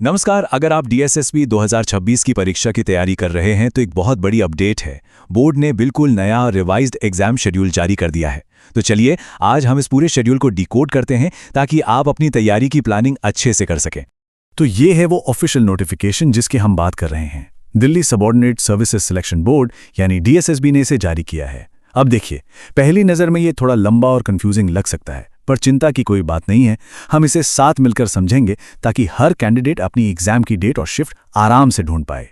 नमस्कार। अगर आप डीएसएसबी 2026 की परीक्षा की तैयारी कर रहे हैं तो एक बहुत बड़ी अपडेट है। बोर्ड ने बिल्कुल नया रिवाइज्ड एग्जाम शेड्यूल जारी कर दिया है। तो चलिए आज हम इस पूरे शेड्यूल को डिकोड करते हैं ताकि आप अपनी तैयारी की प्लानिंग अच्छे से कर सकें। तो ये है वो ऑफिशियल नोटिफिकेशन जिसकी हम बात कर रहे हैं। Delhi subordinate services selection board यानी डीएसएसबी ने इसे जारी किया है। अब देखिए, पहली नज़र में ये थोड़ा लंबा और कंफ्यूजिंग लग सकता है, पर चिंता की कोई बात नहीं है। हम इसे साथ मिलकर समझेंगे ताकि हर कैंडिडेट अपनी एग्जाम की डेट और शिफ्ट आराम से ढूंढ पाए।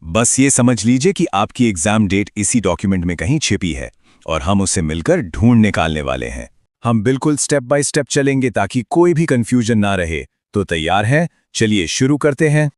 बस ये समझ लीजिए कि आपकी एग्जाम डेट इसी डॉक्यूमेंट में कहीं छिपी है और हम उसे मिलकर ढूंढ निकालने वाले हैं। हम बिल्कुल स्टेप बाय स्टेप चलेंगे ताकि कोई भी कंफ्यूजन ना रहे। तो तैयार हैं? चलिए शुरू करते हैं।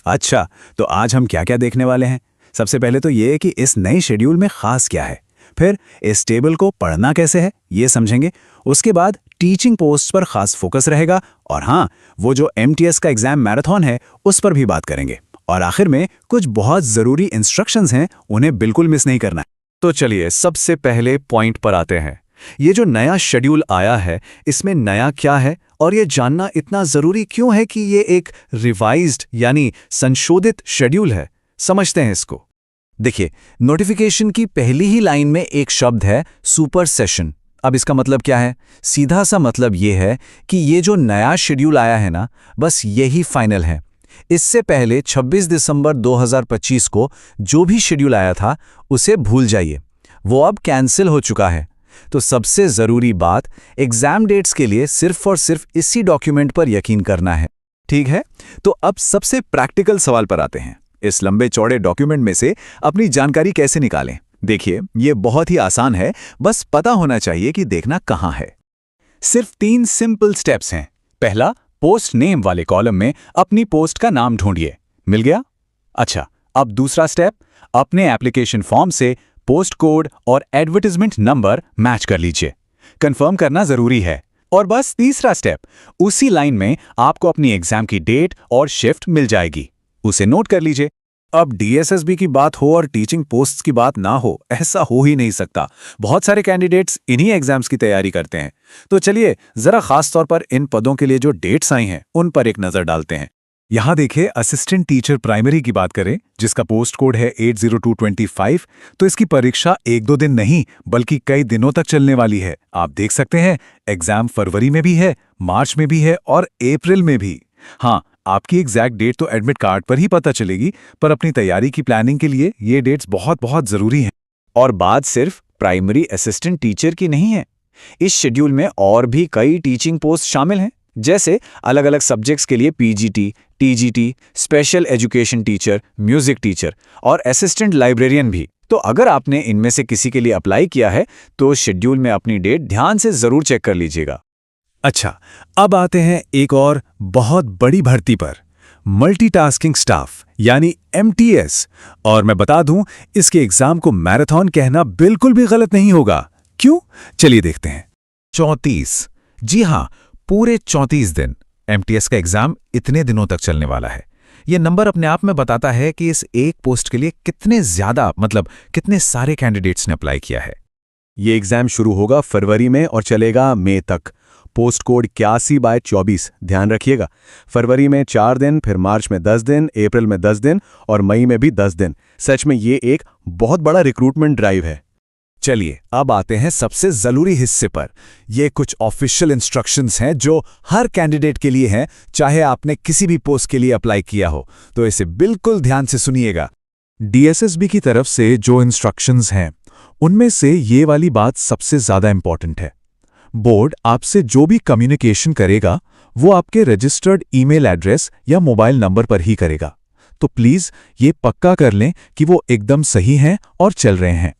अच्छा, तो आज हम क्या क्या देखने वाले हैं? सबसे पहले तो ये कि इस नए शेड्यूल में खास क्या है, फिर इस टेबल को पढ़ना कैसे है ये समझेंगे। उसके बाद टीचिंग पोस्ट पर खास फोकस रहेगा और हाँ, वो जो एमटीएस का एग्जाम मैराथन है उस पर भी बात करेंगे। और आखिर में कुछ बहुत ज़रूरी इंस्ट्रक्शंस हैं, उन्हें बिल्कुल मिस नहीं करना है। तो चलिए सबसे पहले पॉइंट पर आते हैं। ये जो नया शेड्यूल आया है, इसमें नया क्या है और ये जानना इतना ज़रूरी क्यों है कि ये एक रिवाइज्ड यानी संशोधित शेड्यूल है। समझते हैं इसको। देखिए, नोटिफिकेशन की पहली ही लाइन में एक शब्द है सुपर सेशन। अब इसका मतलब क्या है? सीधा सा मतलब ये है कि ये जो नया शेड्यूल आया है ना, बस यही फाइनल है। इससे पहले 26 दिसंबर 2025 को जो भी शेड्यूल आया था उसे भूल जाइए, वो अब कैंसिल हो चुका है। तो सबसे ज़रूरी बात, एग्जाम डेट्स के लिए सिर्फ और सिर्फ इसी डॉक्यूमेंट पर यकीन करना है। ठीक है, तो अब सबसे प्रैक्टिकल सवाल पर आते हैं। इस लंबे चौड़े डॉक्यूमेंट में से अपनी जानकारी कैसे निकालें? देखिए, ये बहुत ही आसान है, बस पता होना चाहिए कि देखना कहाँ है। सिर्फ 3 सिंपल स्टेप्स हैं। पहला, पोस्ट नेम वाले कॉलम में अपनी पोस्ट का नाम ढूंढिए। मिल गया? अच्छा, अब दूसरा स्टेप, अपने एप्लीकेशन फॉर्म से पोस्ट कोड और एडवर्टाइजमेंट नंबर मैच कर लीजिए। कंफर्म करना जरूरी है। और बस तीसरा स्टेप, उसी लाइन में आपको अपनी एग्जाम की डेट और शिफ्ट मिल जाएगी, उसे नोट कर लीजिए। अब डीएसएसबी की बात हो और टीचिंग पोस्ट्स की बात ना हो, ऐसा हो ही नहीं सकता। बहुत सारे कैंडिडेट्स इन्हीं एग्जाम्स की तैयारी करते हैं। तो चलिए जरा खास तौर पर इन पदों के लिए जो डेट्स आई हैं उन पर एक नजर डालते हैं। यहाँ देखिए, असिस्टेंट टीचर प्राइमरी की बात करें, जिसका पोस्ट कोड है 80225, तो इसकी परीक्षा 1-2 दिन नहीं बल्कि कई दिनों तक चलने वाली है। आप देख सकते हैं, एग्जाम फरवरी में भी है, मार्च में भी है और अप्रैल में भी। हाँ, आपकी एग्जैक्ट डेट तो एडमिट कार्ड पर ही पता चलेगी, पर अपनी तैयारी की प्लानिंग के लिए ये डेट्स बहुत बहुत ज़रूरी हैं। और बात सिर्फ प्राइमरी असिस्टेंट टीचर की नहीं है। इस शेड्यूल में और भी कई टीचिंग पोस्ट शामिल हैं, जैसे अलग अलग सब्जेक्ट्स के लिए PGT, TGT, special education teacher, music teacher और असिस्टेंट लाइब्रेरियन भी। तो अगर आपने इनमें से किसी के लिए अप्लाई किया है तो शेड्यूल में अपनी डेट ध्यान से ज़रूर चेक कर लीजिएगा। अच्छा, अब आते हैं एक और बहुत बड़ी भर्ती पर, मल्टीटास्किंग स्टाफ यानी एमटीएस। और मैं बता दूं, इसके एग्जाम को मैराथन कहना बिल्कुल भी गलत नहीं होगा। क्यों? चलिए देखते हैं। 34, जी हां, पूरे 34 दिन एमटीएस का एग्जाम इतने दिनों तक चलने वाला है। यह नंबर अपने आप में बताता है कि इस एक पोस्ट के लिए कितने ज्यादा कितने सारे कैंडिडेट्स ने अप्लाई किया है। ये एग्जाम शुरू होगा फरवरी में और चलेगा मई तक। पोस्ट कोड 81/24, ध्यान रखिएगा। फरवरी में 4 दिन, फिर मार्च में 10 दिन, अप्रैल में 10 दिन और मई में भी 10 दिन। सच में ये एक बहुत बड़ा रिक्रूटमेंट ड्राइव है। चलिए अब आते हैं सबसे जरूरी हिस्से पर। ये कुछ ऑफिशियल इंस्ट्रक्शंस हैं जो हर कैंडिडेट के लिए हैं, चाहे आपने किसी भी पोस्ट के लिए अप्लाई किया हो। तो इसे बिल्कुल ध्यान से सुनिएगा। डीएसएसबी की तरफ से जो इंस्ट्रक्शंस हैं उनमें से ये वाली बात सबसे ज्यादा इंपॉर्टेंट है। बोर्ड आपसे जो भी कम्युनिकेशन करेगा वो आपके रजिस्टर्ड ईमेल एड्रेस या मोबाइल नंबर पर ही करेगा। तो प्लीज ये पक्का कर लें कि वो एकदम सही हैं और चल रहे हैं।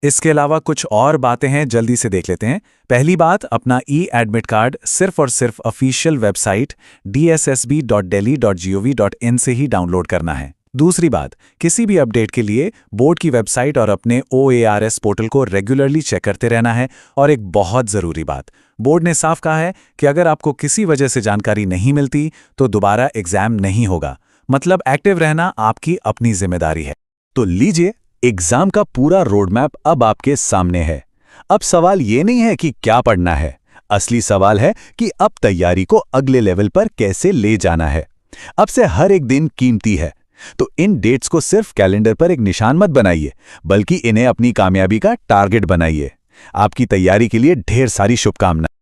इसके अलावा कुछ और बातें हैं, जल्दी से देख लेते हैं। पहली बात, अपना ई-एडमिट कार्ड सिर्फ और सिर्फ ऑफिशियल वेबसाइट dssb.delhi.gov.in से ही डाउनलोड करना है। दूसरी बात, किसी भी अपडेट के लिए बोर्ड की वेबसाइट और अपने OARS पोर्टल को रेगुलरली चेक करते रहना है। और एक बहुत ज़रूरी बात, बोर्ड ने साफ कहा है कि अगर आपको किसी वजह से जानकारी नहीं मिलती तो दोबारा एग्जाम नहीं होगा। मतलब एक्टिव रहना आपकी अपनी जिम्मेदारी है। तो लीजिए, एग्जाम का पूरा रोड मैप अब आपके सामने है। अब सवाल ये नहीं है कि क्या पढ़ना है, असली सवाल है कि अब तैयारी को अगले लेवल पर कैसे ले जाना है। अब से हर एक दिन कीमती है, तो इन डेट्स को सिर्फ कैलेंडर पर एक निशान मत बनाइए, बल्कि इन्हें अपनी कामयाबी का टारगेट बनाइए। आपकी तैयारी के लिए ढेर सारी शुभकामनाएं।